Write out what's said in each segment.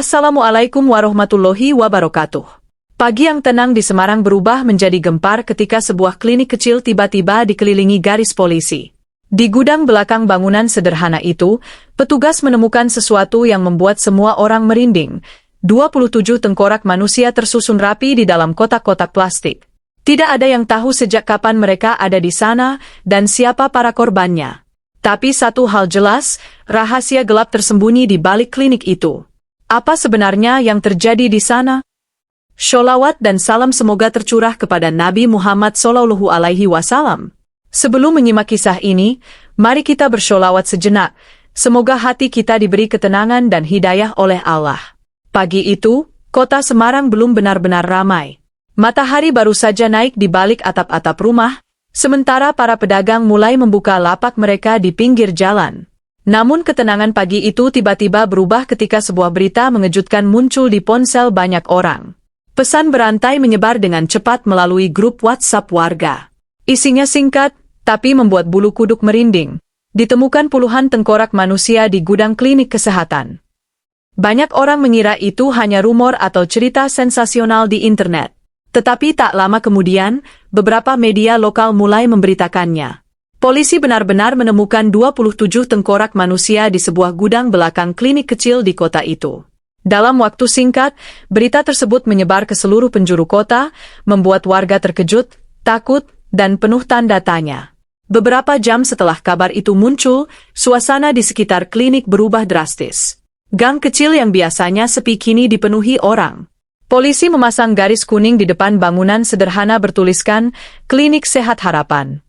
Assalamualaikum warahmatullahi wabarakatuh. Pagi yang tenang di Semarang berubah menjadi gempar ketika sebuah klinik kecil tiba-tiba dikelilingi garis polisi. Di gudang belakang bangunan sederhana itu, petugas menemukan sesuatu yang membuat semua orang merinding. 27 tengkorak manusia tersusun rapi di dalam kotak-kotak plastik. Tidak ada yang tahu sejak kapan mereka ada di sana dan siapa para korbannya. Tapi satu hal jelas, rahasia gelap tersembunyi di balik klinik itu. Apa sebenarnya yang terjadi di sana? Sholawat dan salam semoga tercurah kepada Nabi Muhammad SAW. Sebelum menyimak kisah ini, mari kita bersholawat sejenak. Semoga hati kita diberi ketenangan dan hidayah oleh Allah. Pagi itu, kota Semarang belum benar-benar ramai. Matahari baru saja naik di balik atap-atap rumah, sementara para pedagang mulai membuka lapak mereka di pinggir jalan. Namun ketenangan pagi itu tiba-tiba berubah ketika sebuah berita mengejutkan muncul di ponsel banyak orang. Pesan berantai menyebar dengan cepat melalui grup WhatsApp warga. Isinya singkat, tapi membuat bulu kuduk merinding. Ditemukan puluhan tengkorak manusia di gudang klinik kesehatan. Banyak orang mengira itu hanya rumor atau cerita sensasional di internet. Tetapi tak lama kemudian, beberapa media lokal mulai memberitakannya. Polisi benar-benar menemukan 27 tengkorak manusia di sebuah gudang belakang klinik kecil di kota itu. Dalam waktu singkat, berita tersebut menyebar ke seluruh penjuru kota, membuat warga terkejut, takut, dan penuh tanda tanya. Beberapa jam setelah kabar itu muncul, suasana di sekitar klinik berubah drastis. Gang kecil yang biasanya sepi kini dipenuhi orang. Polisi memasang garis kuning di depan bangunan sederhana bertuliskan, Klinik Sehat Harapan.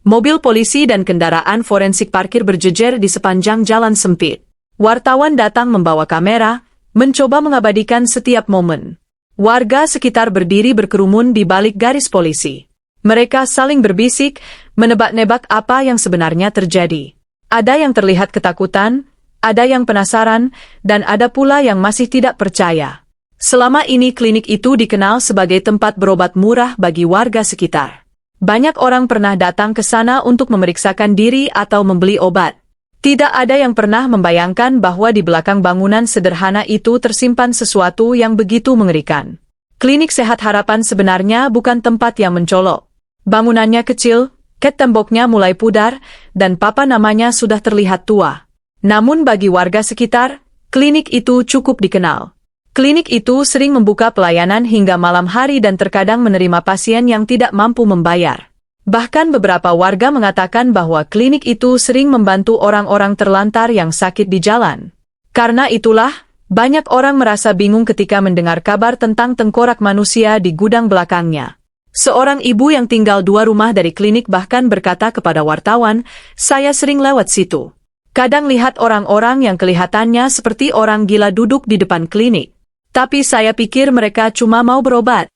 Mobil polisi dan kendaraan forensik parkir berjejer di sepanjang jalan sempit. Wartawan datang membawa kamera, mencoba mengabadikan setiap momen. Warga sekitar berdiri berkerumun di balik garis polisi. Mereka saling berbisik, menebak-nebak apa yang sebenarnya terjadi. Ada yang terlihat ketakutan, ada yang penasaran, dan ada pula yang masih tidak percaya. Selama ini klinik itu dikenal sebagai tempat berobat murah bagi warga sekitar. Banyak orang pernah datang ke sana untuk memeriksakan diri atau membeli obat. Tidak ada yang pernah membayangkan bahwa di belakang bangunan sederhana itu tersimpan sesuatu yang begitu mengerikan. Klinik Sehat Harapan sebenarnya bukan tempat yang mencolok. Bangunannya kecil, cat temboknya mulai pudar, dan papan namanya sudah terlihat tua. Namun bagi warga sekitar, klinik itu cukup dikenal. Klinik itu sering membuka pelayanan hingga malam hari dan terkadang menerima pasien yang tidak mampu membayar. Bahkan beberapa warga mengatakan bahwa klinik itu sering membantu orang-orang terlantar yang sakit di jalan. Karena itulah, banyak orang merasa bingung ketika mendengar kabar tentang tengkorak manusia di gudang belakangnya. Seorang ibu yang tinggal 2 rumah dari klinik bahkan berkata kepada wartawan, "Saya sering lewat situ. Kadang lihat orang-orang yang kelihatannya seperti orang gila duduk di depan klinik. Tapi saya pikir mereka cuma mau berobat."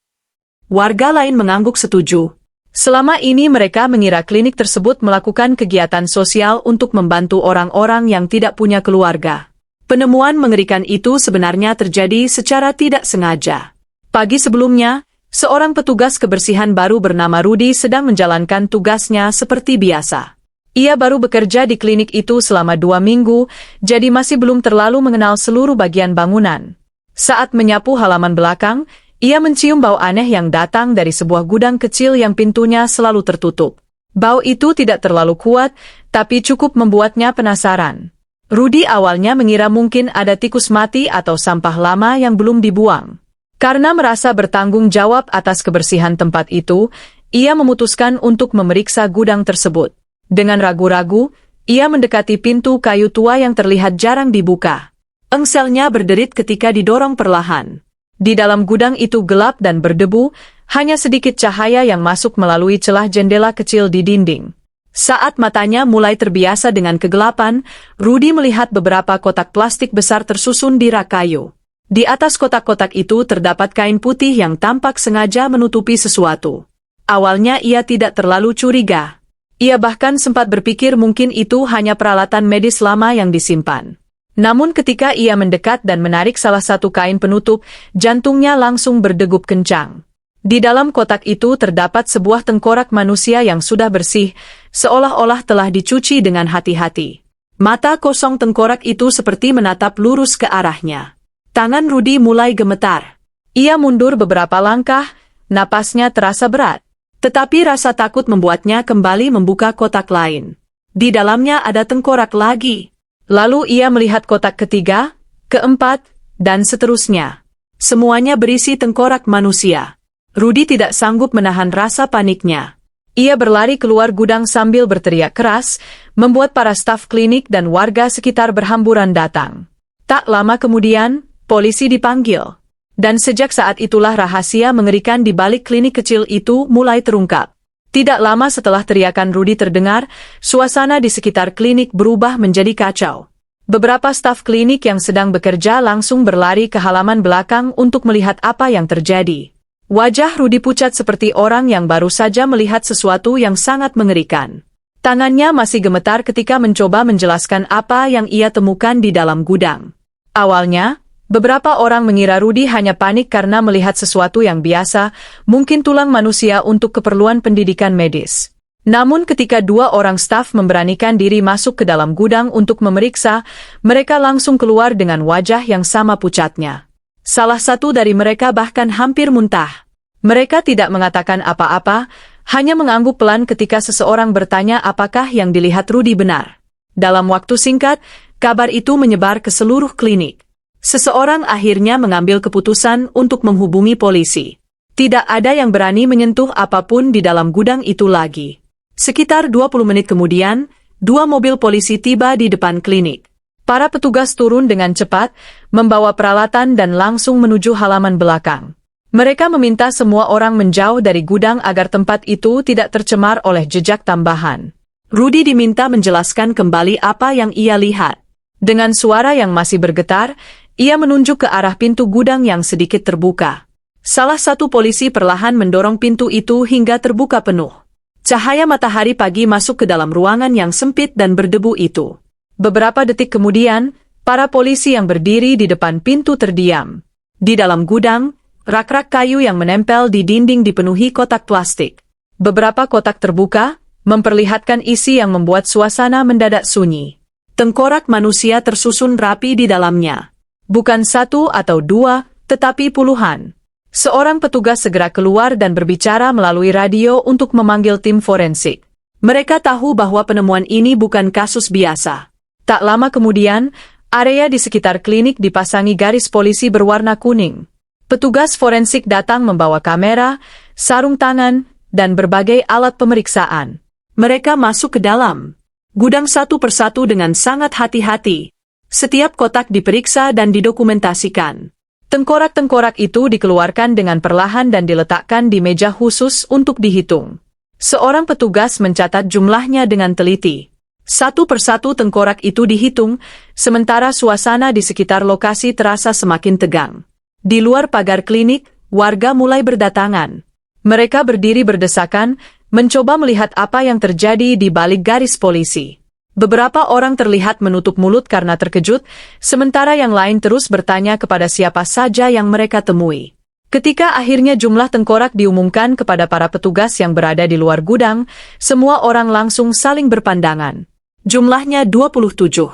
Warga lain mengangguk setuju. Selama ini mereka mengira klinik tersebut melakukan kegiatan sosial untuk membantu orang-orang yang tidak punya keluarga. Penemuan mengerikan itu sebenarnya terjadi secara tidak sengaja. Pagi sebelumnya, seorang petugas kebersihan baru bernama Rudi sedang menjalankan tugasnya seperti biasa. Ia baru bekerja di klinik itu selama 2 minggu, jadi masih belum terlalu mengenal seluruh bagian bangunan. Saat menyapu halaman belakang, ia mencium bau aneh yang datang dari sebuah gudang kecil yang pintunya selalu tertutup. Bau itu tidak terlalu kuat, tapi cukup membuatnya penasaran. Rudi awalnya mengira mungkin ada tikus mati atau sampah lama yang belum dibuang. Karena merasa bertanggung jawab atas kebersihan tempat itu, ia memutuskan untuk memeriksa gudang tersebut. Dengan ragu-ragu, ia mendekati pintu kayu tua yang terlihat jarang dibuka. Engselnya berderit ketika didorong perlahan. Di dalam gudang itu gelap dan berdebu, hanya sedikit cahaya yang masuk melalui celah jendela kecil di dinding. Saat matanya mulai terbiasa dengan kegelapan, Rudi melihat beberapa kotak plastik besar tersusun di rak kayu. Di atas kotak-kotak itu terdapat kain putih yang tampak sengaja menutupi sesuatu. Awalnya ia tidak terlalu curiga. Ia bahkan sempat berpikir mungkin itu hanya peralatan medis lama yang disimpan. Namun ketika ia mendekat dan menarik salah satu kain penutup, jantungnya langsung berdegup kencang. Di dalam kotak itu terdapat sebuah tengkorak manusia yang sudah bersih, seolah-olah telah dicuci dengan hati-hati. Mata kosong tengkorak itu seperti menatap lurus ke arahnya. Tangan Rudy mulai gemetar. Ia mundur beberapa langkah, napasnya terasa berat. Tetapi rasa takut membuatnya kembali membuka kotak lain. Di dalamnya ada tengkorak lagi. Lalu ia melihat kotak ketiga, keempat, dan seterusnya. Semuanya berisi tengkorak manusia. Rudy tidak sanggup menahan rasa paniknya. Ia berlari keluar gudang sambil berteriak keras, membuat para staf klinik dan warga sekitar berhamburan datang. Tak lama kemudian, polisi dipanggil. Dan sejak saat itulah rahasia mengerikan di balik klinik kecil itu mulai terungkap. Tidak lama setelah teriakan Rudy terdengar, suasana di sekitar klinik berubah menjadi kacau. Beberapa staf klinik yang sedang bekerja langsung berlari ke halaman belakang untuk melihat apa yang terjadi. Wajah Rudy pucat seperti orang yang baru saja melihat sesuatu yang sangat mengerikan. Tangannya masih gemetar ketika mencoba menjelaskan apa yang ia temukan di dalam gudang. Awalnya, beberapa orang mengira Rudy hanya panik karena melihat sesuatu yang biasa, mungkin tulang manusia untuk keperluan pendidikan medis. Namun ketika dua orang staf memberanikan diri masuk ke dalam gudang untuk memeriksa, mereka langsung keluar dengan wajah yang sama pucatnya. Salah satu dari mereka bahkan hampir muntah. Mereka tidak mengatakan apa-apa, hanya mengangguk pelan ketika seseorang bertanya apakah yang dilihat Rudy benar. Dalam waktu singkat, kabar itu menyebar ke seluruh klinik. Seseorang akhirnya mengambil keputusan untuk menghubungi polisi. Tidak ada yang berani menyentuh apapun di dalam gudang itu lagi. Sekitar 20 menit kemudian, dua mobil polisi tiba di depan klinik. Para petugas turun dengan cepat, membawa peralatan dan langsung menuju halaman belakang. Mereka meminta semua orang menjauh dari gudang agar tempat itu tidak tercemar oleh jejak tambahan. Rudy diminta menjelaskan kembali apa yang ia lihat. Dengan suara yang masih bergetar, ia menunjuk ke arah pintu gudang yang sedikit terbuka. Salah satu polisi perlahan mendorong pintu itu hingga terbuka penuh. Cahaya matahari pagi masuk ke dalam ruangan yang sempit dan berdebu itu. Beberapa detik kemudian, para polisi yang berdiri di depan pintu terdiam. Di dalam gudang, rak-rak kayu yang menempel di dinding dipenuhi kotak plastik. Beberapa kotak terbuka, memperlihatkan isi yang membuat suasana mendadak sunyi. Tengkorak manusia tersusun rapi di dalamnya. Bukan satu atau dua, tetapi puluhan. Seorang petugas segera keluar dan berbicara melalui radio untuk memanggil tim forensik. Mereka tahu bahwa penemuan ini bukan kasus biasa. Tak lama kemudian, area di sekitar klinik dipasangi garis polisi berwarna kuning. Petugas forensik datang membawa kamera, sarung tangan, dan berbagai alat pemeriksaan. Mereka masuk ke dalam gudang satu persatu dengan sangat hati-hati. Setiap kotak diperiksa dan didokumentasikan. Tengkorak-tengkorak itu dikeluarkan dengan perlahan dan diletakkan di meja khusus untuk dihitung. Seorang petugas mencatat jumlahnya dengan teliti. Satu persatu tengkorak itu dihitung, sementara suasana di sekitar lokasi terasa semakin tegang. Di luar pagar klinik, warga mulai berdatangan. Mereka berdiri berdesakan, mencoba melihat apa yang terjadi di balik garis polisi. Beberapa orang terlihat menutup mulut karena terkejut, sementara yang lain terus bertanya kepada siapa saja yang mereka temui. Ketika akhirnya jumlah tengkorak diumumkan kepada para petugas yang berada di luar gudang, semua orang langsung saling berpandangan. Jumlahnya 27.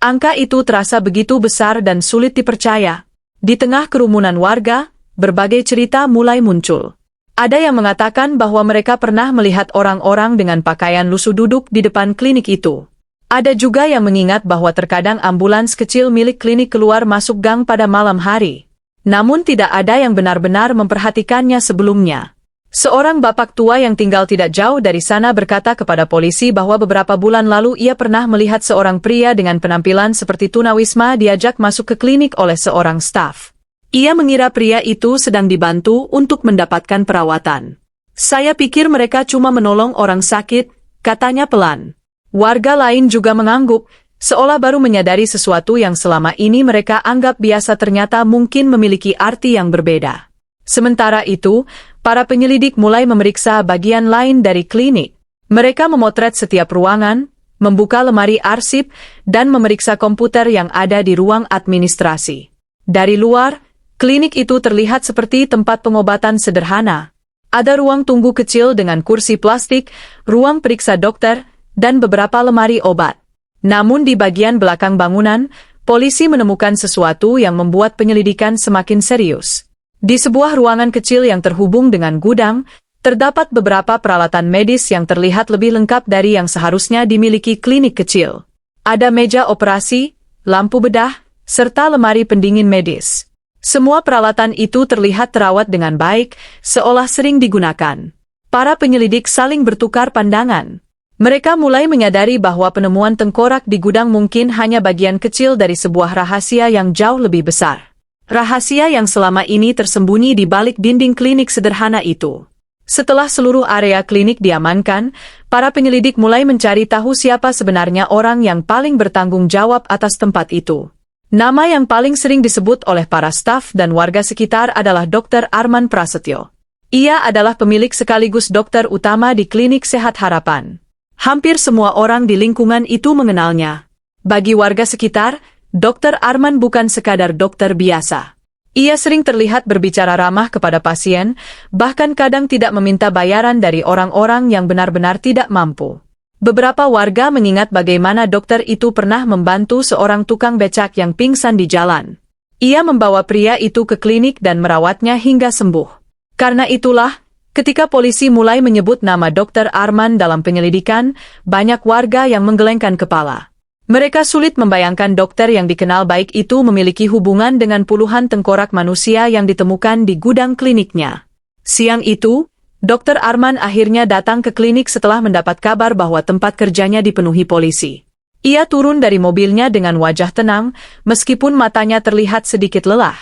Angka itu terasa begitu besar dan sulit dipercaya. Di tengah kerumunan warga, berbagai cerita mulai muncul. Ada yang mengatakan bahwa mereka pernah melihat orang-orang dengan pakaian lusuh duduk di depan klinik itu. Ada juga yang mengingat bahwa terkadang ambulans kecil milik klinik keluar masuk gang pada malam hari. Namun tidak ada yang benar-benar memperhatikannya sebelumnya. Seorang bapak tua yang tinggal tidak jauh dari sana berkata kepada polisi bahwa beberapa bulan lalu ia pernah melihat seorang pria dengan penampilan seperti tunawisma diajak masuk ke klinik oleh seorang staf. Ia mengira pria itu sedang dibantu untuk mendapatkan perawatan. Saya pikir mereka cuma menolong orang sakit, katanya pelan. Warga lain juga mengangguk, seolah baru menyadari sesuatu yang selama ini mereka anggap biasa ternyata mungkin memiliki arti yang berbeda. Sementara itu, para penyelidik mulai memeriksa bagian lain dari klinik. Mereka memotret setiap ruangan, membuka lemari arsip, dan memeriksa komputer yang ada di ruang administrasi. Dari luar, klinik itu terlihat seperti tempat pengobatan sederhana. Ada ruang tunggu kecil dengan kursi plastik, ruang periksa dokter, dan beberapa lemari obat. Namun di bagian belakang bangunan, polisi menemukan sesuatu yang membuat penyelidikan semakin serius. Di sebuah ruangan kecil yang terhubung dengan gudang, terdapat beberapa peralatan medis yang terlihat lebih lengkap dari yang seharusnya dimiliki klinik kecil. Ada meja operasi, lampu bedah, serta lemari pendingin medis. Semua peralatan itu terlihat terawat dengan baik, seolah sering digunakan. Para penyelidik saling bertukar pandangan. Mereka mulai menyadari bahwa penemuan tengkorak di gudang mungkin hanya bagian kecil dari sebuah rahasia yang jauh lebih besar. Rahasia yang selama ini tersembunyi di balik dinding klinik sederhana itu. Setelah seluruh area klinik diamankan, para penyelidik mulai mencari tahu siapa sebenarnya orang yang paling bertanggung jawab atas tempat itu. Nama yang paling sering disebut oleh para staf dan warga sekitar adalah Dr. Arman Prasetyo. Ia adalah pemilik sekaligus dokter utama di Klinik Sehat Harapan. Hampir semua orang di lingkungan itu mengenalnya. Bagi warga sekitar, Dr. Arman bukan sekadar dokter biasa. Ia sering terlihat berbicara ramah kepada pasien, bahkan kadang tidak meminta bayaran dari orang-orang yang benar-benar tidak mampu. Beberapa warga mengingat bagaimana dokter itu pernah membantu seorang tukang becak yang pingsan di jalan. Ia membawa pria itu ke klinik dan merawatnya hingga sembuh. Karena itulah, ketika polisi mulai menyebut nama Dr. Arman dalam penyelidikan, banyak warga yang menggelengkan kepala. Mereka sulit membayangkan dokter yang dikenal baik itu memiliki hubungan dengan puluhan tengkorak manusia yang ditemukan di gudang kliniknya. Siang itu, Dr. Arman akhirnya datang ke klinik setelah mendapat kabar bahwa tempat kerjanya dipenuhi polisi. Ia turun dari mobilnya dengan wajah tenang, meskipun matanya terlihat sedikit lelah.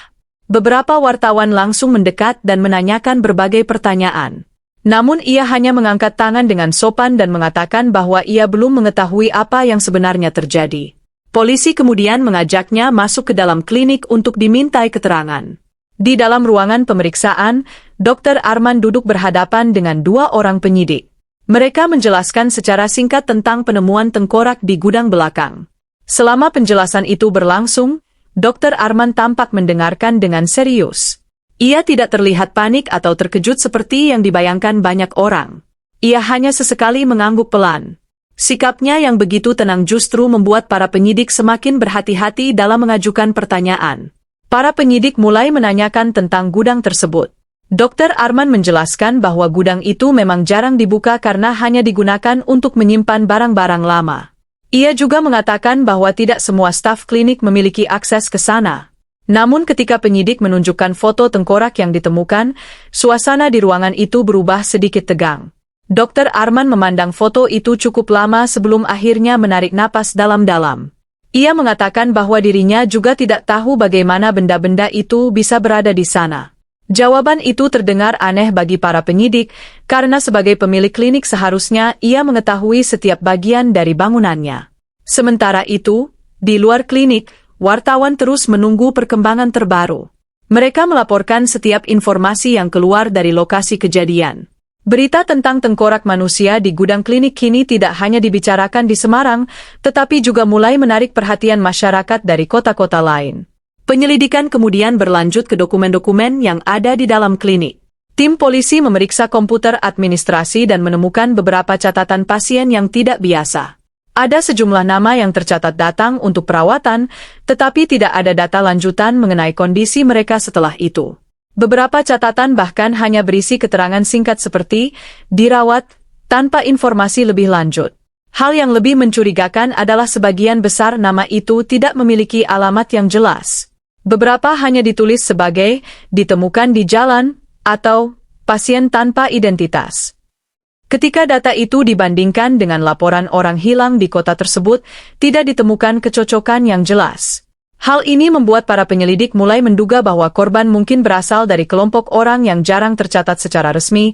Beberapa wartawan langsung mendekat dan menanyakan berbagai pertanyaan. Namun ia hanya mengangkat tangan dengan sopan dan mengatakan bahwa ia belum mengetahui apa yang sebenarnya terjadi. Polisi kemudian mengajaknya masuk ke dalam klinik untuk dimintai keterangan. Di dalam ruangan pemeriksaan, Dr. Arman duduk berhadapan dengan dua orang penyidik. Mereka menjelaskan secara singkat tentang penemuan tengkorak di gudang belakang. Selama penjelasan itu berlangsung, Dr. Arman tampak mendengarkan dengan serius. Ia tidak terlihat panik atau terkejut seperti yang dibayangkan banyak orang. Ia hanya sesekali mengangguk pelan. Sikapnya yang begitu tenang justru membuat para penyidik semakin berhati-hati dalam mengajukan pertanyaan. Para penyidik mulai menanyakan tentang gudang tersebut. Dr. Arman menjelaskan bahwa gudang itu memang jarang dibuka karena hanya digunakan untuk menyimpan barang-barang lama. Ia juga mengatakan bahwa tidak semua staf klinik memiliki akses ke sana. Namun ketika penyidik menunjukkan foto tengkorak yang ditemukan, suasana di ruangan itu berubah sedikit tegang. Dr. Arman memandang foto itu cukup lama sebelum akhirnya menarik napas dalam-dalam. Ia mengatakan bahwa dirinya juga tidak tahu bagaimana benda-benda itu bisa berada di sana. Jawaban itu terdengar aneh bagi para penyidik, karena sebagai pemilik klinik seharusnya ia mengetahui setiap bagian dari bangunannya. Sementara itu, di luar klinik, wartawan terus menunggu perkembangan terbaru. Mereka melaporkan setiap informasi yang keluar dari lokasi kejadian. Berita tentang tengkorak manusia di gudang klinik kini tidak hanya dibicarakan di Semarang, tetapi juga mulai menarik perhatian masyarakat dari kota-kota lain. Penyelidikan kemudian berlanjut ke dokumen-dokumen yang ada di dalam klinik. Tim polisi memeriksa komputer administrasi dan menemukan beberapa catatan pasien yang tidak biasa. Ada sejumlah nama yang tercatat datang untuk perawatan, tetapi tidak ada data lanjutan mengenai kondisi mereka setelah itu. Beberapa catatan bahkan hanya berisi keterangan singkat seperti dirawat, tanpa informasi lebih lanjut. Hal yang lebih mencurigakan adalah sebagian besar nama itu tidak memiliki alamat yang jelas. Beberapa hanya ditulis sebagai ditemukan di jalan atau pasien tanpa identitas. Ketika data itu dibandingkan dengan laporan orang hilang di kota tersebut, tidak ditemukan kecocokan yang jelas. Hal ini membuat para penyelidik mulai menduga bahwa korban mungkin berasal dari kelompok orang yang jarang tercatat secara resmi,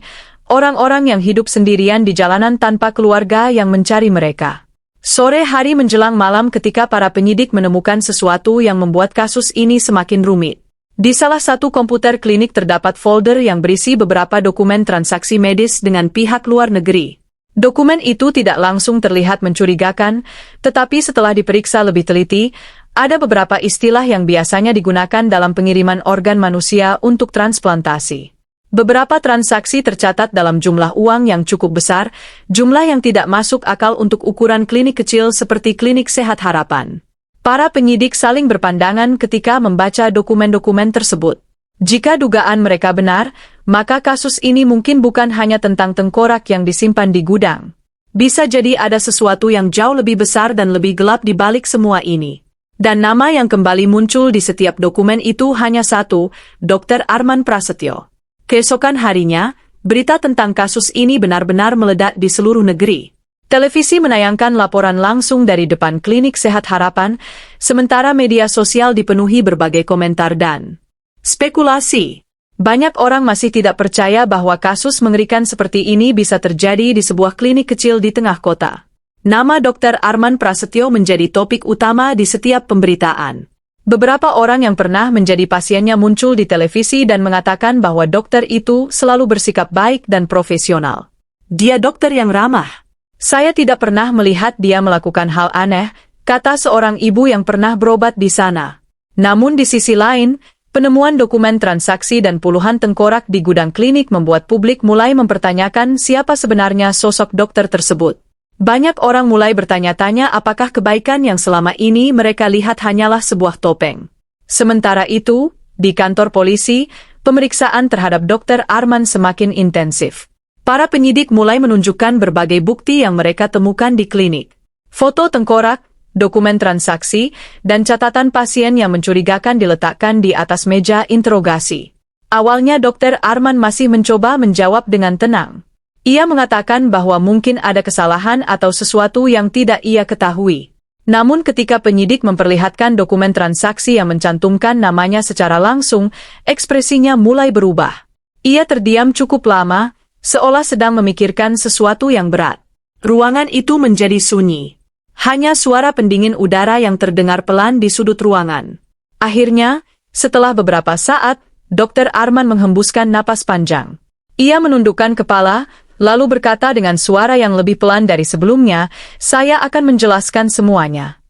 orang-orang yang hidup sendirian di jalanan tanpa keluarga yang mencari mereka. Sore hari menjelang malam ketika para penyidik menemukan sesuatu yang membuat kasus ini semakin rumit. Di salah satu komputer klinik terdapat folder yang berisi beberapa dokumen transaksi medis dengan pihak luar negeri. Dokumen itu tidak langsung terlihat mencurigakan, tetapi setelah diperiksa lebih teliti, ada beberapa istilah yang biasanya digunakan dalam pengiriman organ manusia untuk transplantasi. Beberapa transaksi tercatat dalam jumlah uang yang cukup besar, jumlah yang tidak masuk akal untuk ukuran klinik kecil seperti Klinik Sehat Harapan. Para penyidik saling berpandangan ketika membaca dokumen-dokumen tersebut. Jika dugaan mereka benar, maka kasus ini mungkin bukan hanya tentang tengkorak yang disimpan di gudang. Bisa jadi ada sesuatu yang jauh lebih besar dan lebih gelap di balik semua ini. Dan nama yang kembali muncul di setiap dokumen itu hanya satu, Dr. Arman Prasetyo. Keesokan harinya, berita tentang kasus ini benar-benar meledak di seluruh negeri. Televisi menayangkan laporan langsung dari depan Klinik Sehat Harapan, sementara media sosial dipenuhi berbagai komentar dan spekulasi. Banyak orang masih tidak percaya bahwa kasus mengerikan seperti ini bisa terjadi di sebuah klinik kecil di tengah kota. Nama Dr. Arman Prasetyo menjadi topik utama di setiap pemberitaan. Beberapa orang yang pernah menjadi pasiennya muncul di televisi dan mengatakan bahwa dokter itu selalu bersikap baik dan profesional. Dia dokter yang ramah. Saya tidak pernah melihat dia melakukan hal aneh, kata seorang ibu yang pernah berobat di sana. Namun di sisi lain, penemuan dokumen transaksi dan puluhan tengkorak di gudang klinik membuat publik mulai mempertanyakan siapa sebenarnya sosok dokter tersebut. Banyak orang mulai bertanya-tanya apakah kebaikan yang selama ini mereka lihat hanyalah sebuah topeng. Sementara itu, di kantor polisi, pemeriksaan terhadap Dr. Arman semakin intensif. Para penyidik mulai menunjukkan berbagai bukti yang mereka temukan di klinik. Foto tengkorak, dokumen transaksi, dan catatan pasien yang mencurigakan diletakkan di atas meja interogasi. Awalnya Dr. Arman masih mencoba menjawab dengan tenang. Ia mengatakan bahwa mungkin ada kesalahan atau sesuatu yang tidak ia ketahui. Namun ketika penyidik memperlihatkan dokumen transaksi yang mencantumkan namanya secara langsung, ekspresinya mulai berubah. Ia terdiam cukup lama, seolah sedang memikirkan sesuatu yang berat. Ruangan itu menjadi sunyi. Hanya suara pendingin udara yang terdengar pelan di sudut ruangan. Akhirnya, setelah beberapa saat, Dr. Arman menghembuskan napas panjang. Ia menundukkan kepala, lalu berkata dengan suara yang lebih pelan dari sebelumnya, "Saya akan menjelaskan semuanya."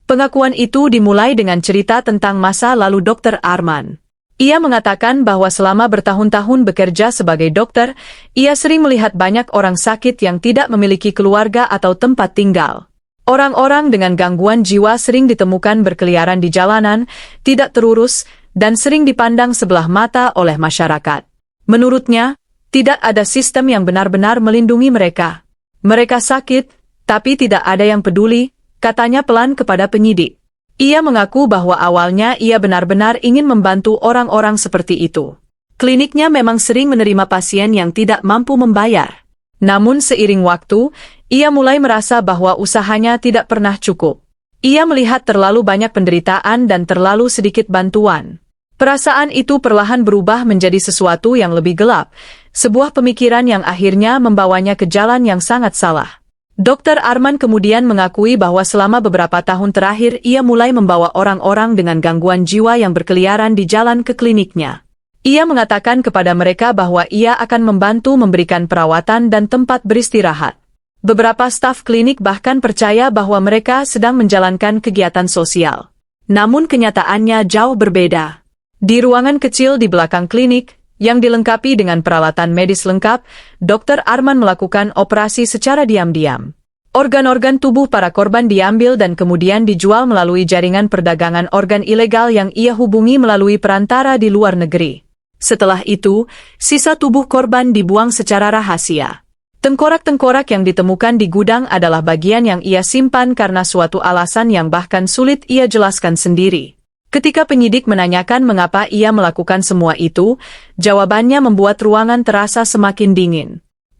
Pengakuan itu dimulai dengan cerita tentang masa lalu Dr. Arman. Ia mengatakan bahwa selama bertahun-tahun bekerja sebagai dokter, ia sering melihat banyak orang sakit yang tidak memiliki keluarga atau tempat tinggal. Orang-orang dengan gangguan jiwa sering ditemukan berkeliaran di jalanan, tidak terurus, dan sering dipandang sebelah mata oleh masyarakat. Menurutnya, tidak ada sistem yang benar-benar melindungi mereka. Mereka sakit, tapi tidak ada yang peduli, katanya pelan kepada penyidik. Ia mengaku bahwa awalnya ia benar-benar ingin membantu orang-orang seperti itu. Kliniknya memang sering menerima pasien yang tidak mampu membayar. Namun seiring waktu, ia mulai merasa bahwa usahanya tidak pernah cukup. Ia melihat terlalu banyak penderitaan dan terlalu sedikit bantuan. Perasaan itu perlahan berubah menjadi sesuatu yang lebih gelap, sebuah pemikiran yang akhirnya membawanya ke jalan yang sangat salah. Dr. Arman kemudian mengakui bahwa selama beberapa tahun terakhir ia mulai membawa orang-orang dengan gangguan jiwa yang berkeliaran di jalan ke kliniknya. Ia mengatakan kepada mereka bahwa ia akan membantu memberikan perawatan dan tempat beristirahat. Beberapa staf klinik bahkan percaya bahwa mereka sedang menjalankan kegiatan sosial. Namun kenyataannya jauh berbeda. Di ruangan kecil di belakang klinik, yang dilengkapi dengan peralatan medis lengkap, Dr. Arman melakukan operasi secara diam-diam. Organ-organ tubuh para korban diambil dan kemudian dijual melalui jaringan perdagangan organ ilegal yang ia hubungi melalui perantara di luar negeri. Setelah itu, sisa tubuh korban dibuang secara rahasia. Tengkorak-tengkorak yang ditemukan di gudang adalah bagian yang ia simpan karena suatu alasan yang bahkan sulit ia jelaskan sendiri. Ketika penyidik menanyakan mengapa ia melakukan semua itu, jawabannya membuat ruangan terasa semakin dingin.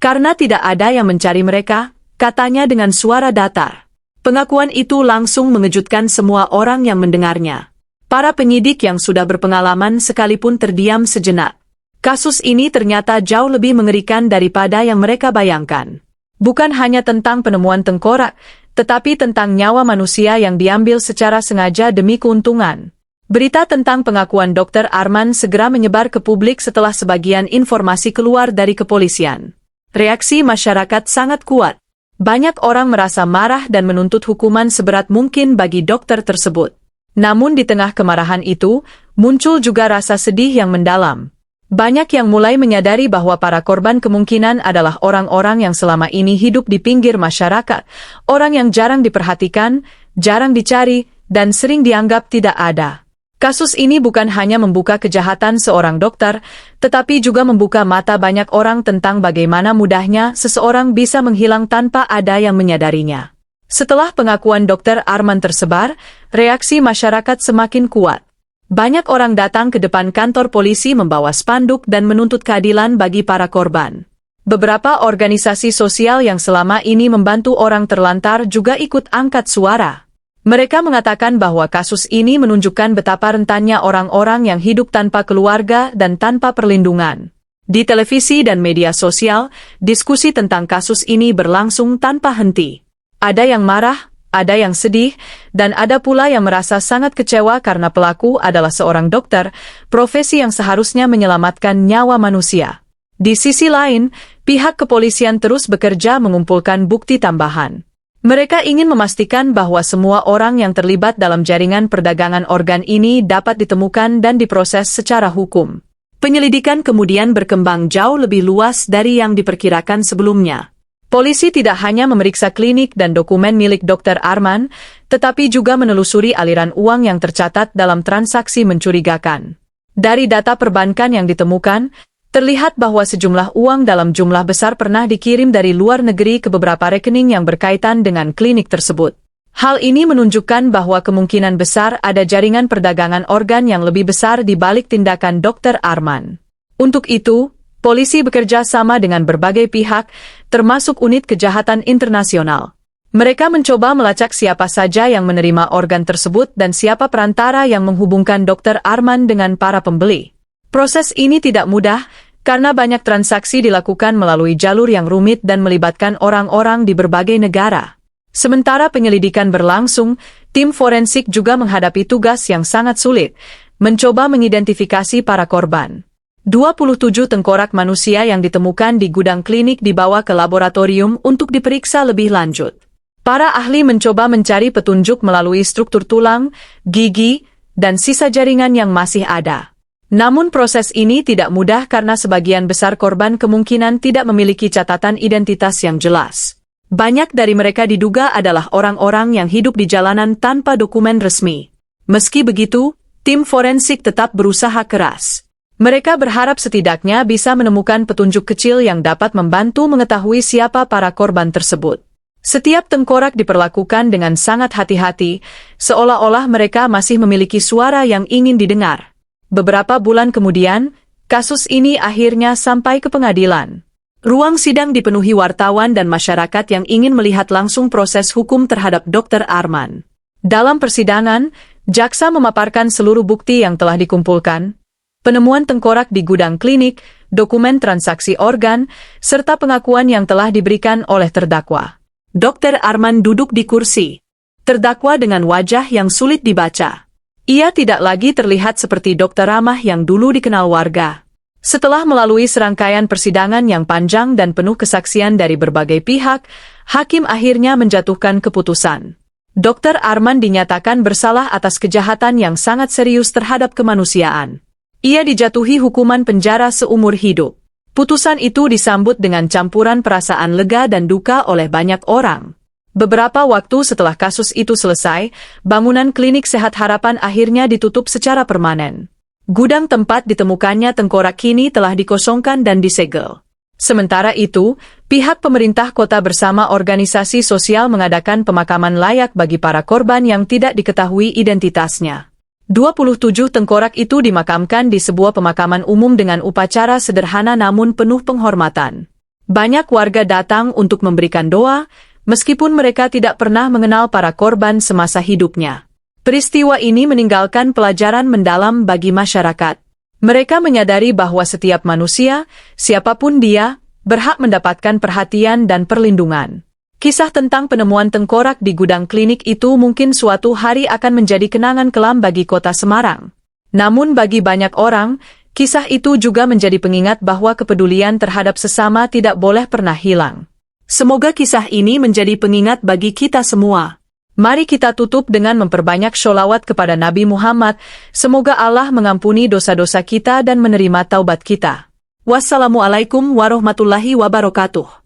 Karena tidak ada yang mencari mereka, katanya dengan suara datar. Pengakuan itu langsung mengejutkan semua orang yang mendengarnya. Para penyidik yang sudah berpengalaman sekalipun terdiam sejenak. Kasus ini ternyata jauh lebih mengerikan daripada yang mereka bayangkan. Bukan hanya tentang penemuan tengkorak, tetapi tentang nyawa manusia yang diambil secara sengaja demi keuntungan. Berita tentang pengakuan Dr. Arman segera menyebar ke publik setelah sebagian informasi keluar dari kepolisian. Reaksi masyarakat sangat kuat. Banyak orang merasa marah dan menuntut hukuman seberat mungkin bagi dokter tersebut. Namun di tengah kemarahan itu, muncul juga rasa sedih yang mendalam. Banyak yang mulai menyadari bahwa para korban kemungkinan adalah orang-orang yang selama ini hidup di pinggir masyarakat, orang yang jarang diperhatikan, jarang dicari, dan sering dianggap tidak ada. Kasus ini bukan hanya membuka kejahatan seorang dokter, tetapi juga membuka mata banyak orang tentang bagaimana mudahnya seseorang bisa menghilang tanpa ada yang menyadarinya. Setelah pengakuan Dr. Arman tersebar, reaksi masyarakat semakin kuat. Banyak orang datang ke depan kantor polisi membawa spanduk dan menuntut keadilan bagi para korban. Beberapa organisasi sosial yang selama ini membantu orang terlantar juga ikut angkat suara. Mereka mengatakan bahwa kasus ini menunjukkan betapa rentannya orang-orang yang hidup tanpa keluarga dan tanpa perlindungan. Di televisi dan media sosial, diskusi tentang kasus ini berlangsung tanpa henti. Ada yang marah, ada yang sedih, dan ada pula yang merasa sangat kecewa karena pelaku adalah seorang dokter, profesi yang seharusnya menyelamatkan nyawa manusia. Di sisi lain, pihak kepolisian terus bekerja mengumpulkan bukti tambahan. Mereka ingin memastikan bahwa semua orang yang terlibat dalam jaringan perdagangan organ ini dapat ditemukan dan diproses secara hukum. Penyelidikan kemudian berkembang jauh lebih luas dari yang diperkirakan sebelumnya. Polisi tidak hanya memeriksa klinik dan dokumen milik Dr. Arman, tetapi juga menelusuri aliran uang yang tercatat dalam transaksi mencurigakan. Dari data perbankan yang ditemukan, terlihat bahwa sejumlah uang dalam jumlah besar pernah dikirim dari luar negeri ke beberapa rekening yang berkaitan dengan klinik tersebut. Hal ini menunjukkan bahwa kemungkinan besar ada jaringan perdagangan organ yang lebih besar di balik tindakan Dr. Arman. Untuk itu, polisi bekerja sama dengan berbagai pihak, termasuk unit kejahatan internasional. Mereka mencoba melacak siapa saja yang menerima organ tersebut dan siapa perantara yang menghubungkan Dr. Arman dengan para pembeli. Proses ini tidak mudah, karena banyak transaksi dilakukan melalui jalur yang rumit dan melibatkan orang-orang di berbagai negara. Sementara penyelidikan berlangsung, tim forensik juga menghadapi tugas yang sangat sulit, mencoba mengidentifikasi para korban. 27 tengkorak manusia yang ditemukan di gudang klinik dibawa ke laboratorium untuk diperiksa lebih lanjut. Para ahli mencoba mencari petunjuk melalui struktur tulang, gigi, dan sisa jaringan yang masih ada. Namun proses ini tidak mudah karena sebagian besar korban kemungkinan tidak memiliki catatan identitas yang jelas. Banyak dari mereka diduga adalah orang-orang yang hidup di jalanan tanpa dokumen resmi. Meski begitu, tim forensik tetap berusaha keras. Mereka berharap setidaknya bisa menemukan petunjuk kecil yang dapat membantu mengetahui siapa para korban tersebut. Setiap tengkorak diperlakukan dengan sangat hati-hati, seolah-olah mereka masih memiliki suara yang ingin didengar. Beberapa bulan kemudian, kasus ini akhirnya sampai ke pengadilan. Ruang sidang dipenuhi wartawan dan masyarakat yang ingin melihat langsung proses hukum terhadap Dr. Arman. Dalam persidangan, jaksa memaparkan seluruh bukti yang telah dikumpulkan, penemuan tengkorak di gudang klinik, dokumen transaksi organ, serta pengakuan yang telah diberikan oleh terdakwa. Dr. Arman duduk di kursi. Terdakwa dengan wajah yang sulit dibaca. Ia tidak lagi terlihat seperti dokter ramah yang dulu dikenal warga. Setelah melalui serangkaian persidangan yang panjang dan penuh kesaksian dari berbagai pihak, hakim akhirnya menjatuhkan keputusan. Dr. Arman dinyatakan bersalah atas kejahatan yang sangat serius terhadap kemanusiaan. Ia dijatuhi hukuman penjara seumur hidup. Putusan itu disambut dengan campuran perasaan lega dan duka oleh banyak orang. Beberapa waktu setelah kasus itu selesai, bangunan klinik Sehat Harapan akhirnya ditutup secara permanen. Gudang tempat ditemukannya tengkorak kini telah dikosongkan dan disegel. Sementara itu, pihak pemerintah kota bersama organisasi sosial mengadakan pemakaman layak bagi para korban yang tidak diketahui identitasnya. 27 tengkorak itu dimakamkan di sebuah pemakaman umum dengan upacara sederhana namun penuh penghormatan. Banyak warga datang untuk memberikan doa, meskipun mereka tidak pernah mengenal para korban semasa hidupnya. Peristiwa ini meninggalkan pelajaran mendalam bagi masyarakat. Mereka menyadari bahwa setiap manusia, siapapun dia, berhak mendapatkan perhatian dan perlindungan. Kisah tentang penemuan tengkorak di gudang klinik itu mungkin suatu hari akan menjadi kenangan kelam bagi kota Semarang. Namun bagi banyak orang, kisah itu juga menjadi pengingat bahwa kepedulian terhadap sesama tidak boleh pernah hilang. Semoga kisah ini menjadi pengingat bagi kita semua. Mari kita tutup dengan memperbanyak sholawat kepada Nabi Muhammad. Semoga Allah mengampuni dosa-dosa kita dan menerima taubat kita. Wassalamualaikum warahmatullahi wabarakatuh.